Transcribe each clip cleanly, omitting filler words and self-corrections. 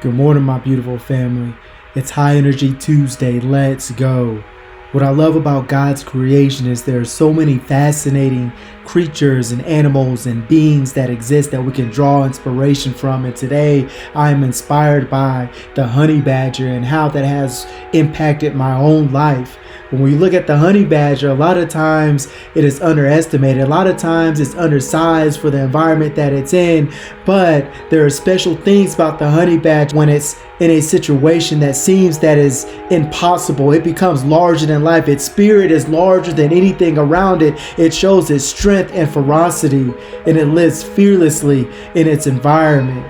Good morning, my beautiful family. It's High Energy Tuesday. Let's go. What I love about God's creation is there are so many fascinating creatures and animals and beings that exist that we can draw inspiration from. And today I am inspired by the honey badger and how that has impacted my own life. When we look at the honey badger, a lot of times it is underestimated. A lot of times it's undersized for the environment that it's in. But there are special things about the honey badger when it's in a situation that seems that is impossible. It becomes larger than life. Its spirit is larger than anything around it. It shows its strength and ferocity, and it lives fearlessly in its environment.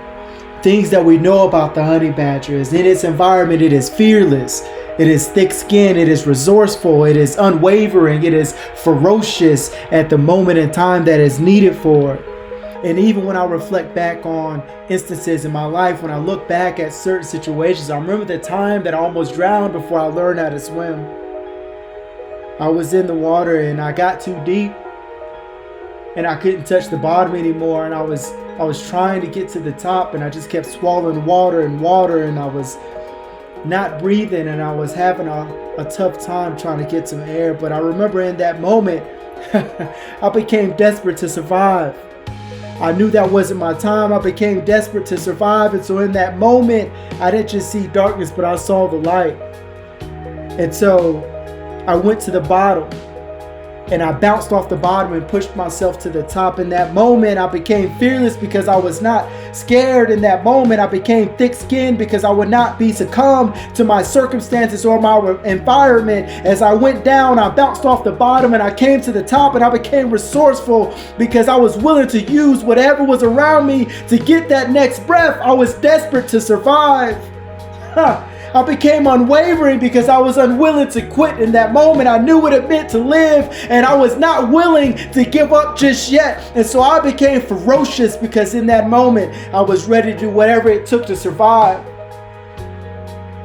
Things that we know about the honey badger is in its environment, it is fearless. It is thick-skinned, it is resourceful, it is unwavering, it is ferocious at the moment in time that is needed for it. And even when I reflect back on instances in my life, when I look back at certain situations, I remember the time that I almost drowned before I learned how to swim. I was in the water and I got too deep and I couldn't touch the bottom anymore, and I was trying to get to the top, and I just kept swallowing water, and I was not breathing, and I was having a tough time trying to get some air. But I remember in that moment I became desperate to survive. I knew that wasn't my time. I became desperate to survive, and so in that moment I didn't just see darkness, but I saw the light. And so I went to the bottom and I bounced off the bottom and pushed myself to the top. In that moment, I became fearless because I was not scared. In that moment, I became thick-skinned because I would not be succumb to my circumstances or my environment. As I went down, I bounced off the bottom and I came to the top, and I became resourceful because I was willing to use whatever was around me to get that next breath. I was desperate to survive. I became unwavering because I was unwilling to quit. In that moment, I knew what it meant to live, and I was not willing to give up just yet. And so I became ferocious because in that moment, I was ready to do whatever it took to survive.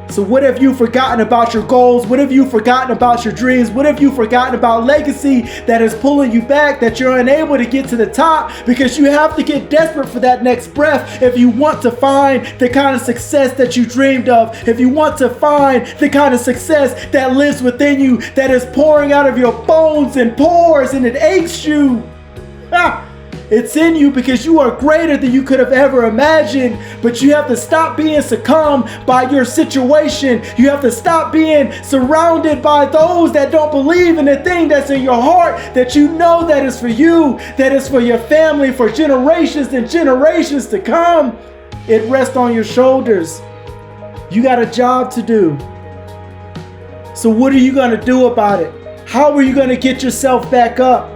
So what have you forgotten about your goals? What have you forgotten about your dreams? What have you forgotten about legacy that is pulling you back, that you're unable to get to the top because you have to get desperate for that next breath if you want to find the kind of success that you dreamed of, if you want to find the kind of success that lives within you, that is pouring out of your bones and pores and it aches you. It's in you because you are greater than you could have ever imagined, but you have to stop being succumbed by your situation. You have to stop being surrounded by those that don't believe in the thing that's in your heart, that you know that is for you, that is for your family, for generations and generations to come. It rests on your shoulders. You got a job to do. So what are you going to do about it? How are you going to get yourself back up?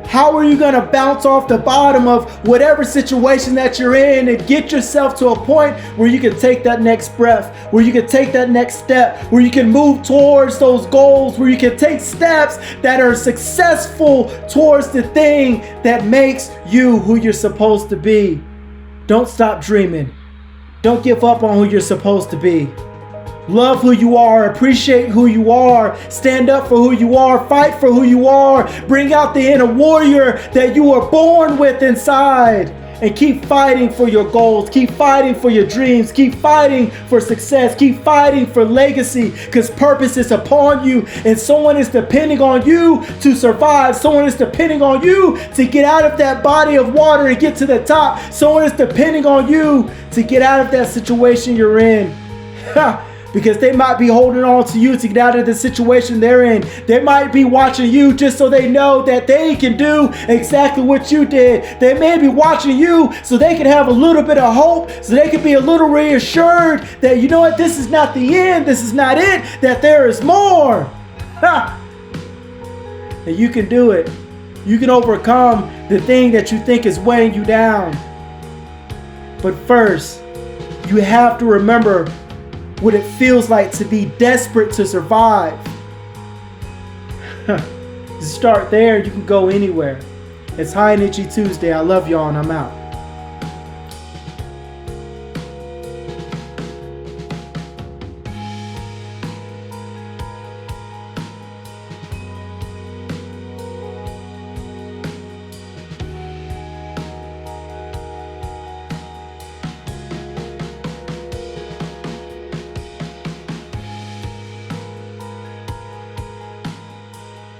How are you going to bounce off the bottom of whatever situation that you're in and get yourself to a point where you can take that next breath, where you can take that next step, where you can move towards those goals, where you can take steps that are successful towards the thing that makes you who you're supposed to be? Don't stop dreaming. Don't give up on who you're supposed to be. Love who you are, appreciate who you are, stand up for who you are, fight for who you are, bring out the inner warrior that you were born with inside, and keep fighting for your goals, keep fighting for your dreams, keep fighting for success, keep fighting for legacy, because purpose is upon you, and someone is depending on you to survive. Someone is depending on you to get out of that body of water and get to the top. Someone is depending on you to get out of that situation you're in. Because they might be holding on to you to get out of the situation they're in. They might be watching you just so they know that they can do exactly what you did. They may be watching you so they can have a little bit of hope, so they can be a little reassured that, you know what, this is not the end, this is not it, that there is more. And you can do it. You can overcome the thing that you think is weighing you down. But first, you have to remember what it feels like to be desperate to survive. Start there, you can go anywhere. It's High Energy Tuesday. I love y'all and I'm out.